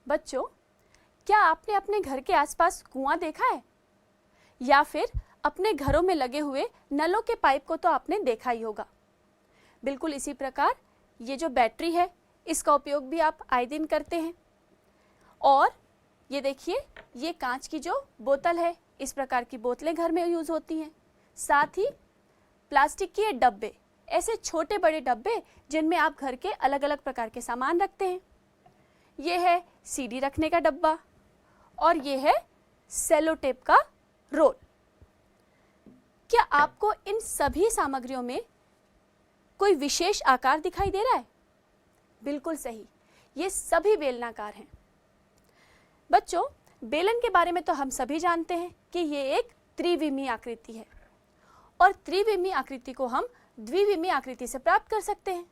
बच्चों, क्या आपने अपने घर के आसपास कुआं देखा है? या फिर अपने घरों में लगे हुए नलों के पाइप को तो आपने देखा ही होगा। बिल्कुल इसी प्रकार ये जो बैटरी है, इसका उपयोग भी आप आए दिन करते हैं। और ये देखिए, ये कांच की जो बोतल है, इस प्रकार की बोतलें घर में यूज होती हैं। साथ ही प्लास्टिक के डब्बे, ऐसे छोटे बड़े डब्बे जिनमें आप घर के अलग अलग प्रकार के सामान रखते हैं। ये है सीडी रखने का डब्बा और ये है सेलो टेप का रोल। क्या आपको इन सभी सामग्रियों में कोई विशेष आकार दिखाई दे रहा है? बिल्कुल सही, ये सभी बेलनाकार हैं। बच्चों, बेलन के बारे में तो हम सभी जानते हैं कि ये एक त्रिविमीय आकृति है और त्रिविमीय आकृति को हम द्विविमीय आकृति से प्राप्त कर सकते हैं।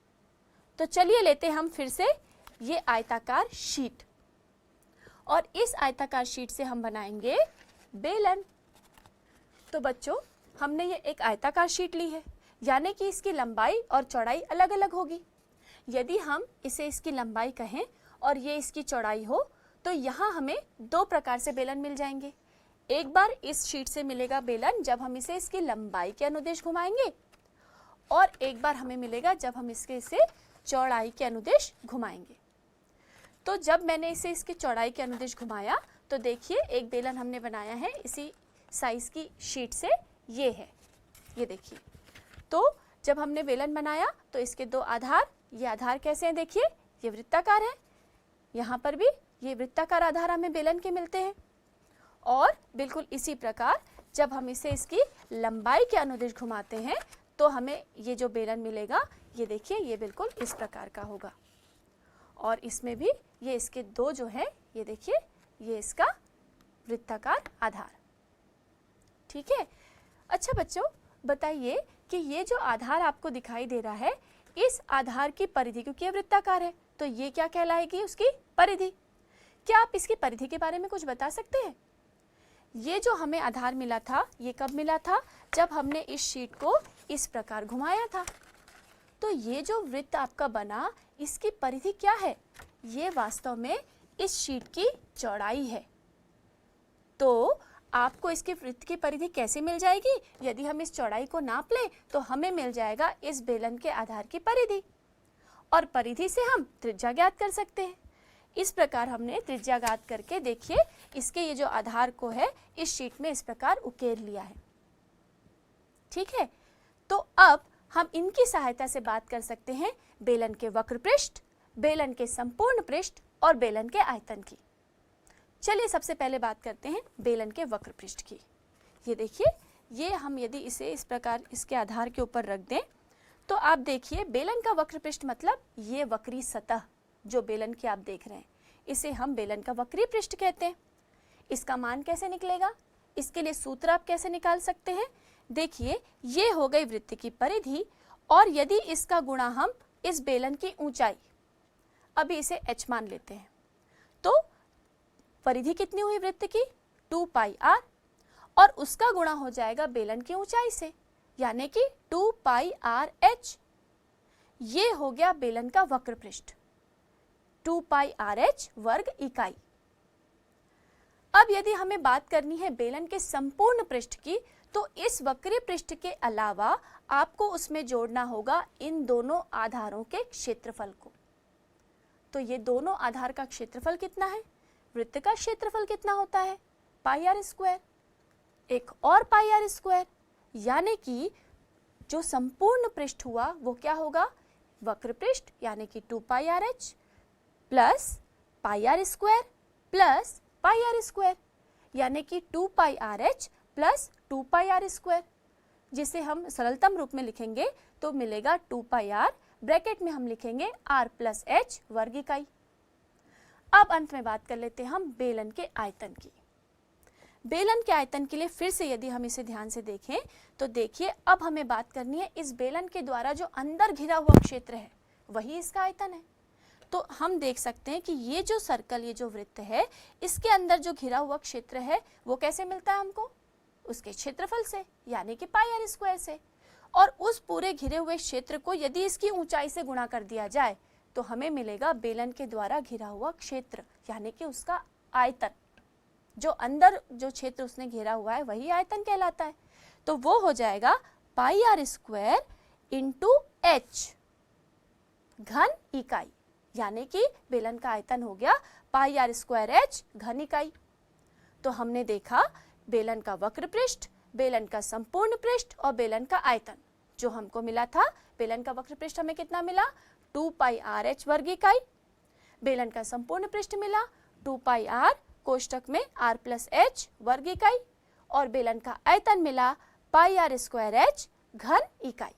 तो चलिए लेते हैं हम फिर से ये आयताकार शीट और इस आयताकार शीट से हम बनाएंगे बेलन। तो बच्चों, हमने ये एक आयताकार शीट ली है, यानी कि इसकी लंबाई और चौड़ाई अलग अलग होगी। यदि हम इसे इसकी लंबाई कहें और ये इसकी चौड़ाई हो तो यहाँ हमें दो प्रकार से बेलन मिल जाएंगे। एक बार इस शीट से मिलेगा बेलन जब हम इसे इसकी लंबाई के अनुदिश घुमाएंगे और एक बार हमें मिलेगा जब हम इसे चौड़ाई के अनुदिश घुमाएंगे। तो जब मैंने इसे इसकी चौड़ाई के अनुदिश घुमाया तो देखिए एक बेलन हमने बनाया है इसी साइज की शीट से। ये है, ये देखिए। तो जब हमने बेलन बनाया तो इसके दो आधार, ये आधार कैसे हैं देखिए, ये वृत्ताकार है। यहाँ पर भी ये वृत्ताकार आधार हमें बेलन के मिलते हैं। और बिल्कुल इसी प्रकार जब हम इसे इसकी लंबाई के अनुदिश घुमाते हैं तो हमें ये जो बेलन मिलेगा, ये देखिए, ये बिल्कुल इस प्रकार का होगा। और इसमें भी ये इसके दो जो है, ये देखिए, ये इसका वृत्ताकार आधार। ठीक है। अच्छा बच्चों, बताइए कि ये जो आधार आपको दिखाई दे रहा है, इस आधार की परिधि, क्योंकि ये वृत्ताकार है तो ये क्या कहलाएगी, उसकी परिधि। क्या आप इसकी परिधि के बारे में कुछ बता सकते हैं? ये जो हमें आधार मिला था, ये कब मिला था? जब हमने इस शीट को इस प्रकार घुमाया था। तो ये जो वृत्त आपका बना, इसकी परिधि क्या है? ये वास्तव में इस शीट की चौड़ाई है। तो आपको इसके वृत्त की परिधि कैसे मिल जाएगी? यदि हम इस चौड़ाई को नाप लें तो हमें मिल जाएगा इस बेलन के आधार की परिधि, और परिधि से हम त्रिज्या ज्ञात कर सकते हैं। इस प्रकार हमने त्रिज्या ज्ञात करके देखिए इसके ये जो आधार को है इस शीट में इस प्रकार उकेर लिया है। ठीक है। तो अब हम इनकी सहायता से बात कर सकते हैं बेलन के वक्र पृष्ठ, बेलन के संपूर्ण पृष्ठ और बेलन के आयतन की। चलिए सबसे पहले बात करते हैं बेलन के वक्र पृष्ठ की। ये देखिए, ये हम यदि इसे इस प्रकार इसके आधार के ऊपर रख दें तो आप देखिए बेलन का वक्र पृष्ठ मतलब ये वक्री सतह जो बेलन की आप देख रहे हैं, इसे हम बेलन का वक्री पृष्ठ कहते हैं। इसका मान कैसे निकलेगा? इसके लिए सूत्र आप कैसे निकाल सकते हैं? देखिए, ये हो गई वृत्त की परिधि और यदि इसका गुणा हम इस बेलन की ऊंचाई, अभी इसे h मान लेते हैं, तो परिधि कितनी हुई वृत्त की? 2 पाई r, और उसका गुणा हो जाएगा बेलन की ऊंचाई से, यानी कि 2 पाई r h। ये हो गया बेलन का वक्र पृष्ठ, 2 पाई r h वर्ग इकाई। अब यदि हमें बात करनी है बेलन के संपूर्ण पृष्ठ की, तो इस वक्री पृष्ठ के अलावा आपको उसमें जोड़ना होगा इन दोनों आधारों के क्षेत्रफल को। तो ये दोनों आधार का क्षेत्रफल कितना है? वृत्त का क्षेत्रफल कितना होता है? पाई आर स्क्वायर, एक और पाई आर स्क्वायर, यानी कि जो संपूर्ण पृष्ठ हुआ वो क्या होगा? वक्र पृष्ठ, यानी कि 2 pi R H plus pi R square plus pi R square, यानी कि 2 pi R H plus 2 pi R square, जिसे हम सरलतम रूप में लिखेंगे तो मिलेगा 2 पाई आर, ब्रैकेट में हम लिखेंगे r प्लस h वर्ग इकाई। अब अंत में बात कर लेते हैं हम बेलन के आयतन की। बेलन के आयतन के लिए फिर से यदि हम इसे ध्यान से देखें तो देखिए, अब हमें बात करनी है इस बेलन के द्वारा जो अंदर घिरा हुआ क्षेत्र है वही इसका आयतन है। तो हम देख सकते हैं कि ये जो सर्कल, ये जो वृत्त है, इसके अंदर जो घिरा हुआ क्षेत्र है वो कैसे मिलता है हमको? उसके क्षेत्रफल से, यानी कि पाई आर स्क्वायर से। और उस पूरे घिरे हुए क्षेत्र को यदि इसकी ऊंचाई से गुणा कर दिया जाए तो हमें मिलेगा बेलन के द्वारा घिरा हुआ क्षेत्र, यानी कि उसका आयतन। जो अंदर जो क्षेत्र उसने घेरा हुआ है वही आयतन कहलाता है। तो वो हो जाएगा पाई आर स्क्वायर इंटू एच घन इकाई, यानी कि बेलन का आयतन हो गया पाई आर स्क्वायर एच घन इकाई। तो हमने देखा बेलन का वक्र पृष्ठ, बेलन का संपूर्ण पृष्ठ और बेलन का आयतन। जो हमको मिला था, बेलन का वक्र पृष्ठ हमें कितना मिला, 2 पाई आर एच वर्ग इकाई। बेलन का संपूर्ण पृष्ठ मिला 2 पाई आर कोष्टक में r प्लस एच वर्ग इकाई, और बेलन का आयतन मिला पाई आर स्क्वायर एच घन इकाई।